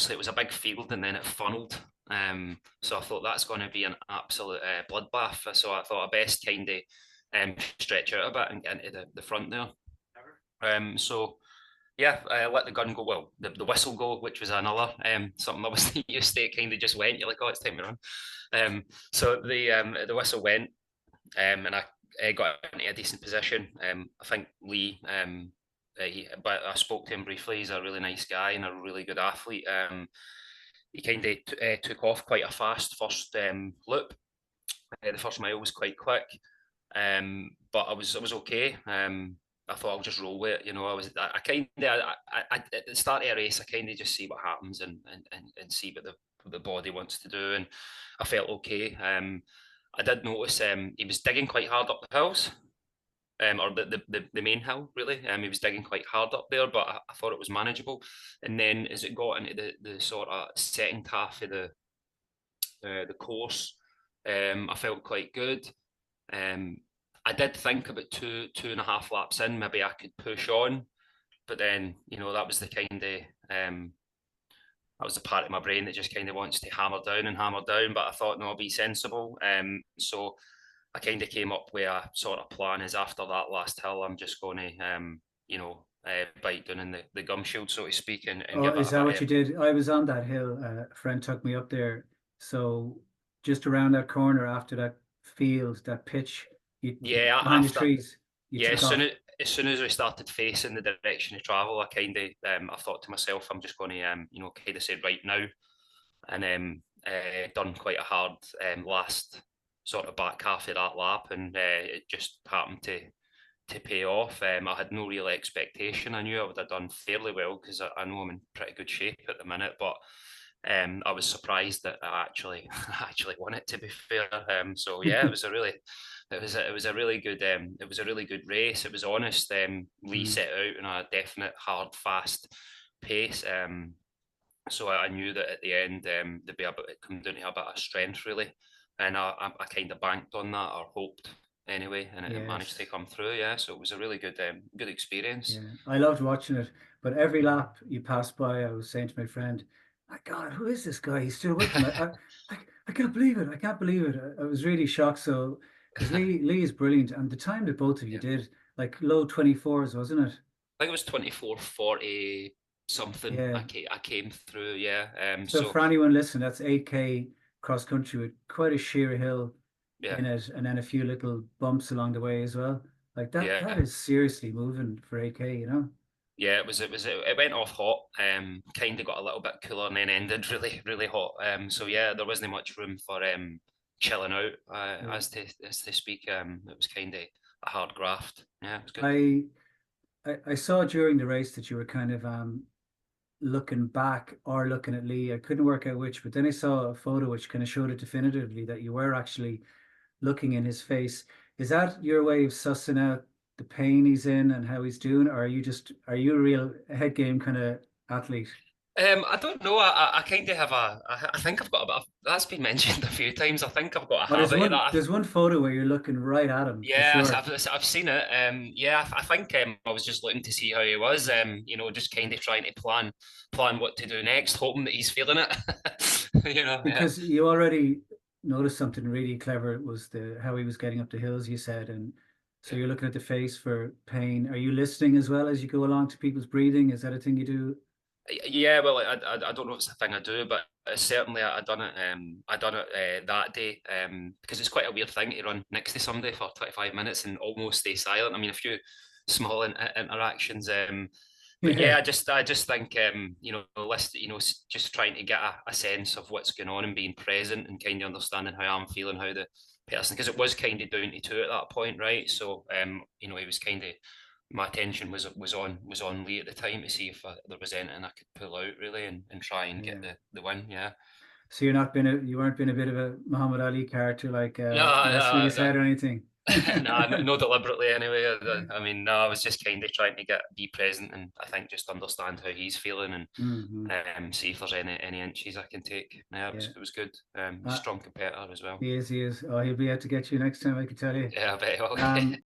obviously it was a big field and then it funneled. So I thought that's going to be an absolute bloodbath. So I thought I best kind of stretch out a bit and get into the front there. So yeah, I let the gun go. Well, the whistle go, which was another something I wasn't used to. It kind of just went. You're like, oh, it's time to run. So the whistle went, and I got into a decent position. I think Lee, but I spoke to him briefly. He's a really nice guy and a really good athlete. He kind of took off quite a fast first loop. The first mile was quite quick, but I was okay. I thought I'll just roll with it. I kind of at the start of a race, I kind of just see what happens and see what the body wants to do, and I felt okay. I did notice he was digging quite hard up the hills, or the main hill really. He was digging quite hard up there, but I thought it was manageable. And then as it got into the sort of second half of the course, I felt quite good. I did think about two and a half laps in, maybe I could push on, but then that was the kind of that was the part of my brain that just kind of wants to hammer down and hammer down. But I thought, no, I'll be sensible. So I kind of came up with a sort of plan. Is after that last hill, I'm just going to bite down in the gum shield, so to speak, and Oh, give it is a that bit what you did? I was on that hill. A friend took me up there. So just around that corner after that field, that pitch, yeah, behind the after trees, you yeah, took off. as soon as we started facing the direction of travel, I kind of I thought to myself, I'm just going to kind of say right now, and done quite a hard last sort of back half of that lap, and it just happened to pay off. I had no real expectation. I knew I would have done fairly well because I know I'm in pretty good shape at the minute, but I was surprised that I actually I actually won it. To be fair, so yeah, it was a really good race. It was honest. Lee Mm. set out on a definite hard fast pace. So I knew that at the end there'd be it come down to a bit of strength really, and I kind of banked on that or hoped anyway, and it managed to Yes. come through. Yeah, so it was a really good experience. Yeah. I loved watching it. But every lap you passed by, I was saying to my friend, my God, who is this guy? He's still with them. I, I can't believe it. I can't believe it. I was really shocked. So, because Lee is brilliant. And the time that both of you Yeah. did, like low 24s, wasn't it? I think it was 24:40 something. Yeah. I came through. Yeah. So So for anyone listening, that's 8K cross country with quite a sheer hill yeah, in it, and then a few little bumps along the way as well. Like that yeah, is seriously moving for 8K, you know? yeah. It went off hot. Kind of got a little bit cooler and then ended really hot. So yeah, there wasn't much room for chilling out. Yeah. As to speak. It was kind of a hard graft. Yeah, it was good. I I saw during the race that you were kind of looking back or looking at Lee. I couldn't work out which, but then I saw a photo which kind of showed it definitively that you were actually looking in his face. Is that your way of sussing out the pain he's in and how he's doing, or are you a real head game kind of athlete? I don't know. I kind of have I think I've got a bit of, that's been mentioned a few times. I think I've got a Oh, habit of that. there's one photo where you're looking right at him for Yeah, sure. I've seen it. Yeah, I think I was just looking to see how he was. Just kind of trying to plan what to do next, hoping that he's feeling it. Yeah, Because you already noticed something really clever was the how he was getting up the hills, you said, and so yeah. you're looking at the face for pain. Are you listening as well as you go along to people's breathing? Is that a thing you do? Yeah, well, I don't know if it's a thing I do, but certainly I done it. I done it that day because it's quite a weird thing to run next to somebody for 25 minutes and almost stay silent. I mean, a few small interactions. But yeah, Yeah, I just think list, just trying to get a sense of what's going on and being present and kind of understanding how I'm feeling, how the person, because it was kind of down to two at that point, right? So he was kind of, my attention was on Lee at the time to see if there was anything I could pull out really and try and get yeah. the win. Yeah. So you weren't been a bit of a Muhammad Ali character like No, messing with no, his no. head or anything. No, no, deliberately anyway. I mean, no, I was just kind of trying to be present and I think just understand how he's feeling and Hmm. see if there's any inches I can take. Yeah, Yeah, it was good. uh, Strong competitor as well. he is. Oh, he'll be out to get you next time, I can tell you. Yeah, I bet. Um, Okay.